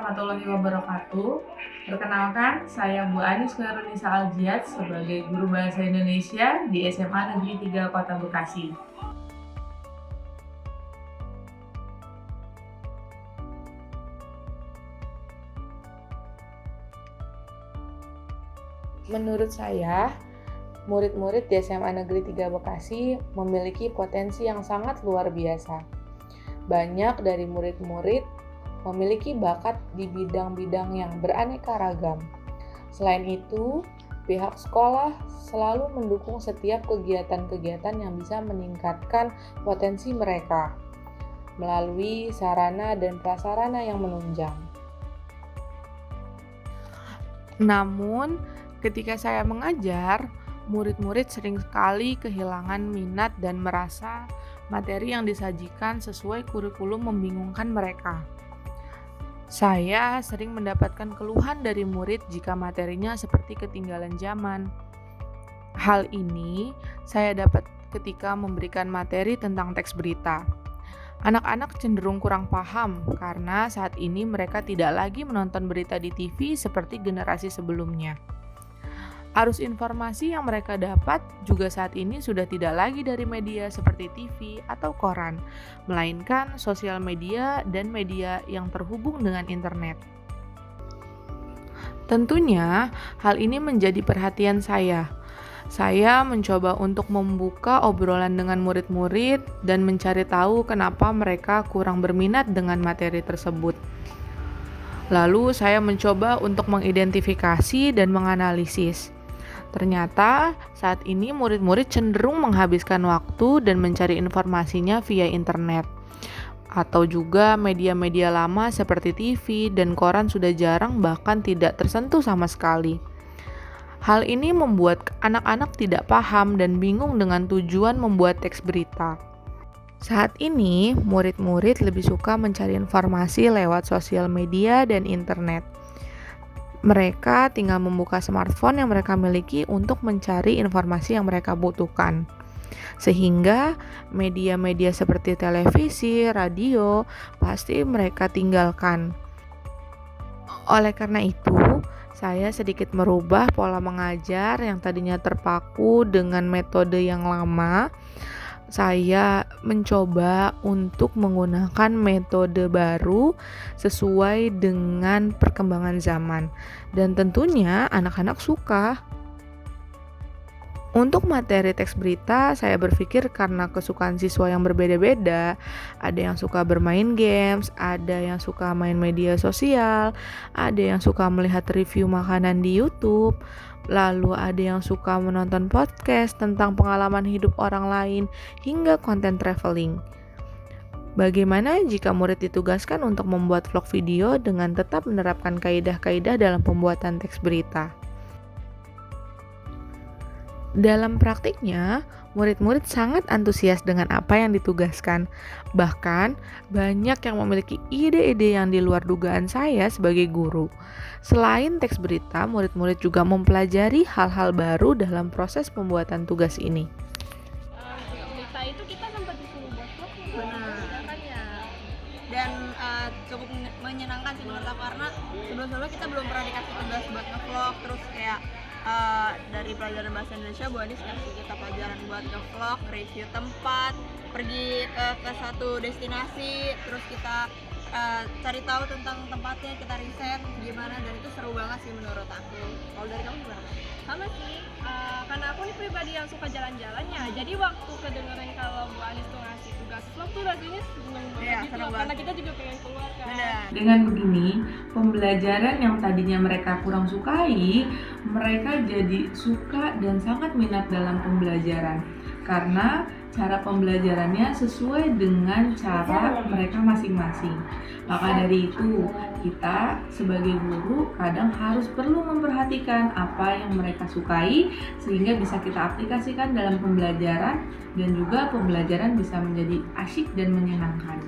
warahmatullahi wabarakatuh. Perkenalkan, saya Bu Anis Khairunisa Aljiad sebagai guru Bahasa Indonesia di SMA Negeri 3 Kota Bekasi. Menurut saya, murid-murid di SMA Negeri 3 Bekasi memiliki potensi yang sangat luar biasa. Banyak dari murid-murid memiliki bakat di bidang-bidang yang beraneka ragam. Selain itu, pihak sekolah selalu mendukung setiap kegiatan-kegiatan yang bisa meningkatkan potensi mereka melalui sarana dan prasarana yang menunjang. Namun, ketika saya mengajar, murid-murid sering sekali kehilangan minat dan merasa materi yang disajikan sesuai kurikulum membingungkan mereka. Saya sering mendapatkan keluhan dari murid jika materinya seperti ketinggalan zaman. Hal ini saya dapat ketika memberikan materi tentang teks berita. Anak-anak cenderung kurang paham karena saat ini mereka tidak lagi menonton berita di TV seperti generasi sebelumnya. Arus informasi yang mereka dapat juga saat ini sudah tidak lagi dari media seperti TV atau koran, melainkan sosial media dan media yang terhubung dengan internet. Tentunya, hal ini menjadi perhatian saya. Saya mencoba untuk membuka obrolan dengan murid-murid dan mencari tahu kenapa mereka kurang berminat dengan materi tersebut. Lalu saya mencoba untuk mengidentifikasi dan menganalisis. Ternyata saat ini murid-murid cenderung menghabiskan waktu dan mencari informasinya via internet. Atau juga media-media lama seperti TV dan koran sudah jarang bahkan tidak tersentuh sama sekali. Hal ini membuat anak-anak tidak paham dan bingung dengan tujuan membuat teks berita. Saat ini, murid-murid lebih suka mencari informasi lewat sosial media dan internet. Mereka tinggal membuka smartphone yang mereka miliki untuk mencari informasi yang mereka butuhkan. Sehingga media-media seperti televisi, radio, pasti mereka tinggalkan. Oleh karena itu, saya sedikit merubah pola mengajar yang tadinya terpaku dengan metode yang lama. Saya mencoba untuk menggunakan metode baru sesuai dengan perkembangan zaman. Dan tentunya anak-anak suka. Untuk materi teks berita, saya berpikir karena kesukaan siswa yang berbeda-beda, ada yang suka bermain games, ada yang suka main media sosial, ada yang suka melihat review makanan di YouTube, lalu ada yang suka menonton podcast tentang pengalaman hidup orang lain, hingga konten traveling. Bagaimana jika murid ditugaskan untuk membuat vlog video dengan tetap menerapkan kaidah-kaidah dalam pembuatan teks berita? Dalam praktiknya, murid-murid sangat antusias dengan apa yang ditugaskan. Bahkan, banyak yang memiliki ide-ide yang di luar dugaan saya sebagai guru. Selain teks berita, murid-murid juga mempelajari hal-hal baru dalam proses pembuatan tugas ini. Berita itu kita sempat disuruh buat vlog, benar ya. Dan cukup menyenangkan sih menurut aku karena sebelum-sebelumnya kita belum pernah dikasih tugas buat nge-vlog, terus kayak dari pelajaran bahasa Indonesia Bu Adis kasih kita pelajaran buat nge-vlog, review tempat, pergi ke satu destinasi, terus kita cari tahu tentang tempatnya, kita riset gimana, dan itu seru banget sih menurut aku. Kalau dari kamu gimana? Sama sih, karena aku nih pribadi yang suka jalan-jalan ya, jadi waktu kedengeran kalau Bu Anis tuh ngasih tugas vlog tuh rasanya seneng banget gitu, karena kita juga pengen keluar kan. Dengan begini, pembelajaran yang tadinya mereka kurang sukai, mereka jadi suka dan sangat minat dalam pembelajaran. Karena cara pembelajarannya sesuai dengan cara mereka masing-masing. Maka dari itu, kita sebagai guru kadang harus perlu memperhatikan apa yang mereka sukai sehingga bisa kita aplikasikan dalam pembelajaran dan juga pembelajaran bisa menjadi asyik dan menyenangkan.